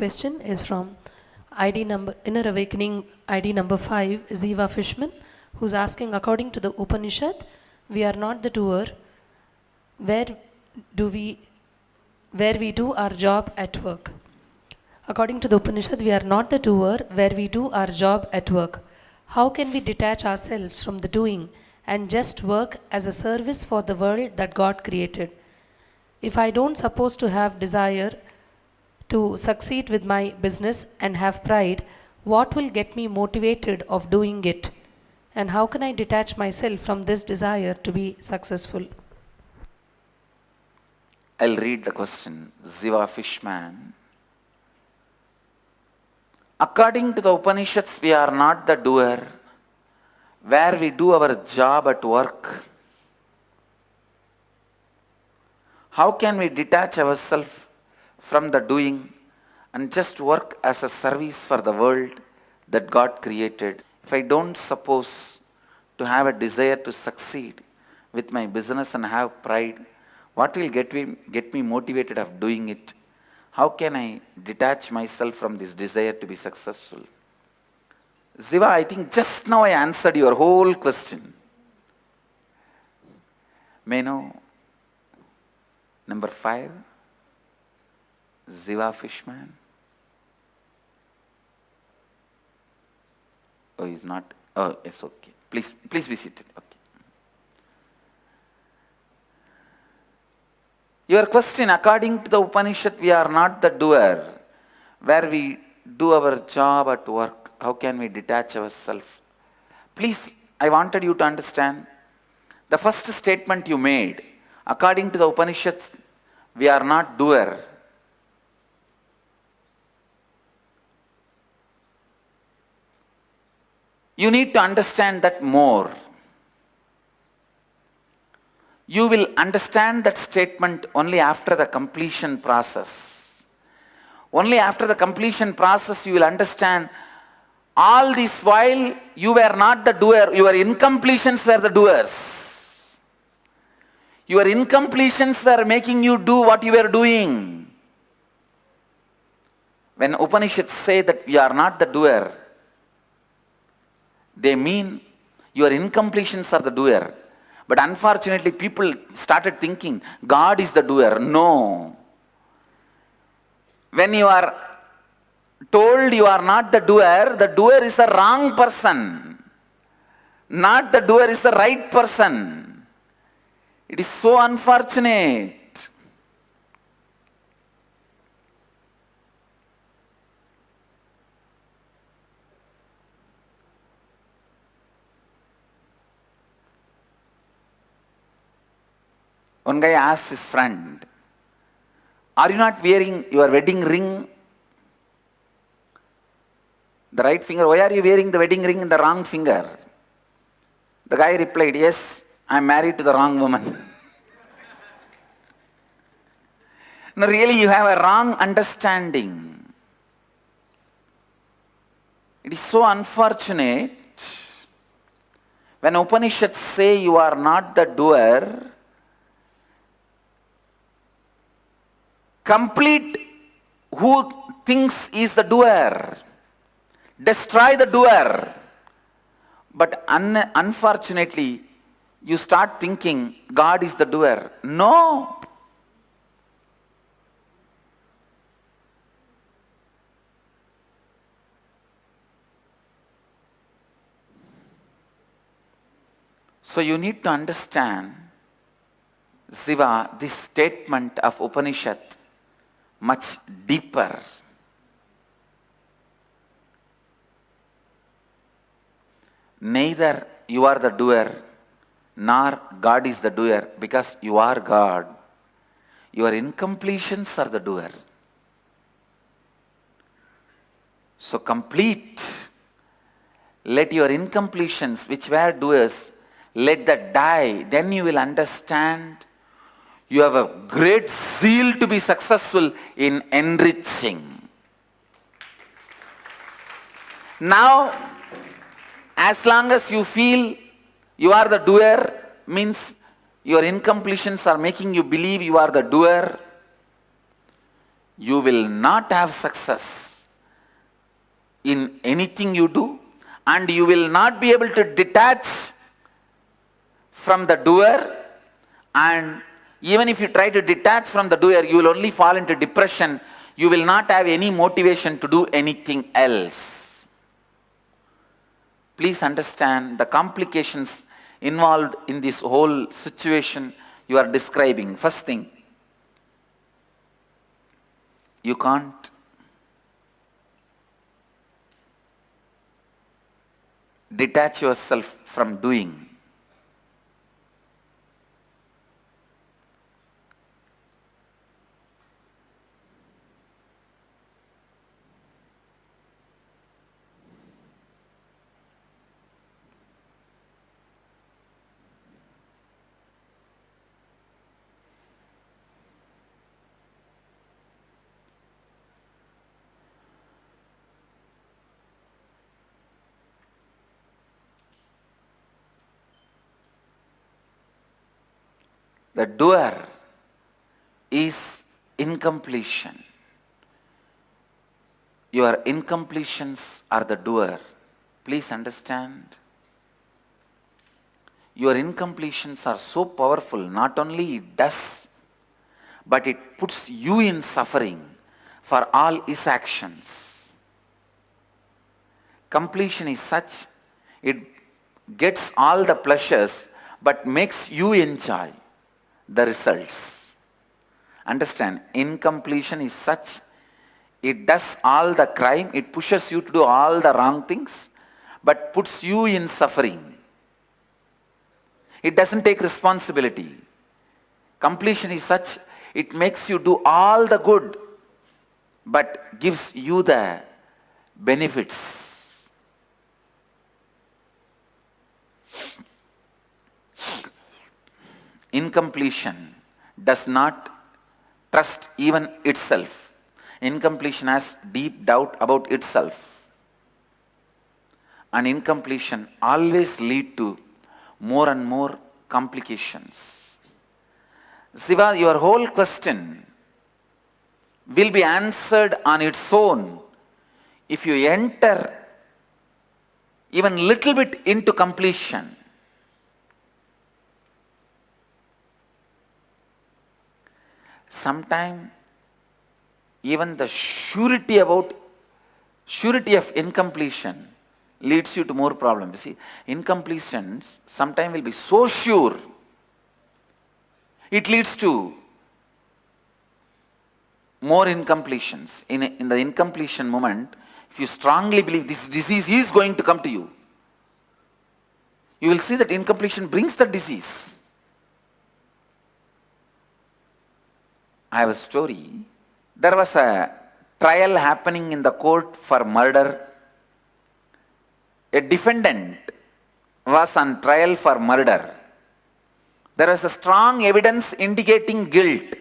question is from ID number Inner Awakening ID number 5, Ziva Fishman, who's asking, according to the Upanishad, we are not the doer, where we do our job at work. According to the Upanishad, we are not the doer, where we do our job at work. How can we detach ourselves from the doing and just work as a service for the world that God created? If I don't suppose to have desire to succeed with my business and have pride, what will get me motivated of doing it? And how can I detach myself from this desire to be successful? I'll read the question. Ziva Fishman. According to the Upanishads, we are not the doer, where we do our job at work. How can we detach ourselves from the doing and just work as a service for the world that God created? If I don't suppose to have a desire to succeed with my business and have pride, what will get me motivated of doing it? How can I detach myself from this desire to be successful? Ziva, I think just now I answered your whole question. May I know? Number 5, Ziva Fishman. Oh, he's not. Oh, yes, okay. Please be seated. Okay. Your question, according to the Upanishad, we are not the doer, where we do our job at work. How can we detach ourselves? Please, I wanted you to understand the first statement you made. According to the Upanishads, we are not doer. You need to understand that more. You will understand that statement only after the completion process. Only after the completion process you will understand all this while you were not the doer, your incompletions were the doers. Your incompletions were making you do what you were doing. When Upanishads say that you are not the doer, they mean your incompletions are the doer. But unfortunately, people started thinking God is the doer. No. When you are told you are not the doer is the wrong person. Not the doer is the right person. It is so unfortunate. One guy asked his friend, are you not wearing your wedding ring? The right finger. Why are you wearing the wedding ring in the wrong finger? The guy replied, yes, I am married to the wrong woman. No, really, you have a wrong understanding. It is so unfortunate when Upanishads say you are not the doer. Complete who thinks is the doer. Destroy the doer. But unfortunately, you start thinking God is the doer. No. So you need to understand, Ziva, this statement of Upanishad much deeper. Neither you are the doer, nor God is the doer, because you are God. Your incompletions are the doer. So complete. Let your incompletions, which were doers, let that die. Then you will understand you have a great zeal to be successful in enriching. Now, as long as you feel you are the doer, means your incompletions are making you believe you are the doer, you will not have success in anything you do, and you will not be able to detach from the doer. And even if you try to detach from the doer, you will only fall into depression. You will not have any motivation to do anything else. Please understand the complications involved in this whole situation you are describing. First thing, you can't detach yourself from doing. The doer is incompletion. Your incompletions are the doer. Please understand. Your incompletions are so powerful. Not only it does, but it puts you in suffering for all his actions. Completion is such, it gets all the pleasures, but makes you enjoy the results. Understand, incompletion is such, it does all the crime, it pushes you to do all the wrong things, but puts you in suffering. It doesn't take responsibility. Completion is such, it makes you do all the good, but gives you the benefits. Incompletion does not trust even itself. Incompletion has deep doubt about itself. And incompletion always leads to more and more complications. Siva, your whole question will be answered on its own if you enter even little bit into completion. Sometimes even the surety of incompletion leads you to more problems. You see, incompletions sometimes will be so sure, it leads to more incompletions. In the incompletion moment, if you strongly believe this disease is going to come to you, you will see that incompletion brings the disease. I have a story. There was a trial happening in the court for murder. A defendant was on trial for murder. There was a strong evidence indicating guilt,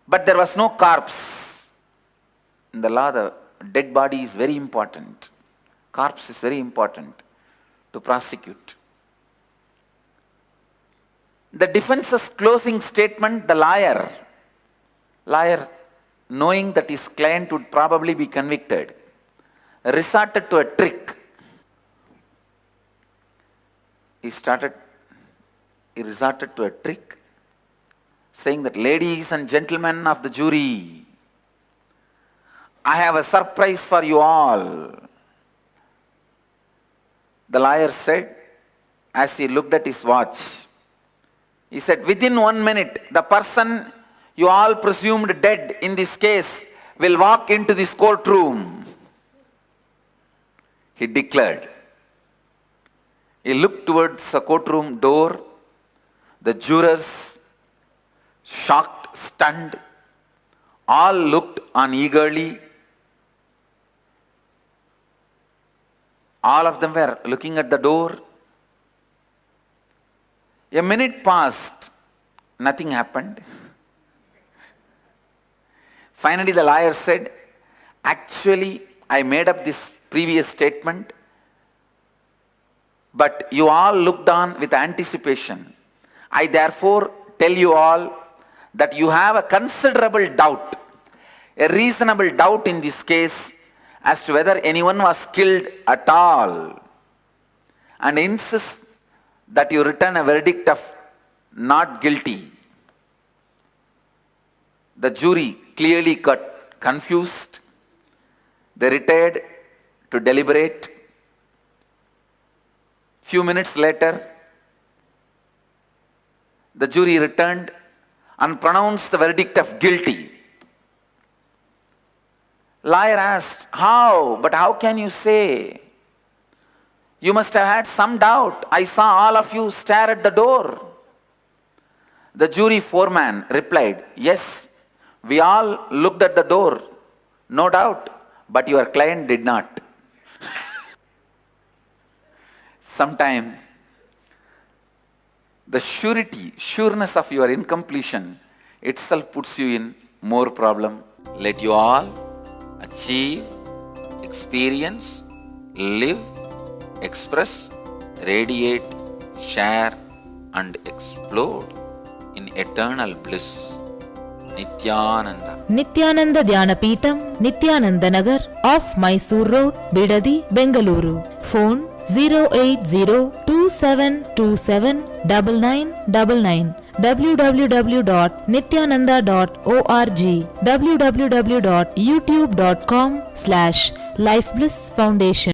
but there was no corpse. In the law, the dead body is very important. Corpse is very important to prosecute. The defense's closing statement, the lawyer, knowing that his client would probably be convicted, resorted to a trick. He resorted to a trick, saying that, ladies and gentlemen of the jury, I have a surprise for you all. The lawyer said, as he looked at his watch, he said, within 1 minute, the person you all presumed dead in this case will walk into this courtroom. He declared. He looked towards the courtroom door. The jurors, shocked, stunned, all looked on eagerly. All of them were looking at the door. A minute passed. Nothing happened. Finally, the lawyer said, actually, I made up this previous statement, but you all looked on with anticipation. I therefore tell you all that you have a considerable doubt. a reasonable doubt in this case as to whether anyone was killed at all, and insists that you return a verdict of not guilty. The jury clearly got confused. They retired to deliberate. Few minutes later, the jury returned and pronounced the verdict of guilty. Lawyer asked, how? But how can you say? You must have had some doubt. I saw all of you stare at the door. The jury foreman replied, yes, we all looked at the door, no doubt, but your client did not. Sometime, the sureness of your incompletion itself puts you in more problem. Let you all achieve, experience, live, express, radiate, share, and explode in eternal bliss. Nityananda. Nityananda Dhyanapitham, Nityananda Nagar, off Mysore Road, Bidadi, Bengaluru. Phone 08027279999. www.nityananda.org. www.youtube.com/Life Bliss Foundation.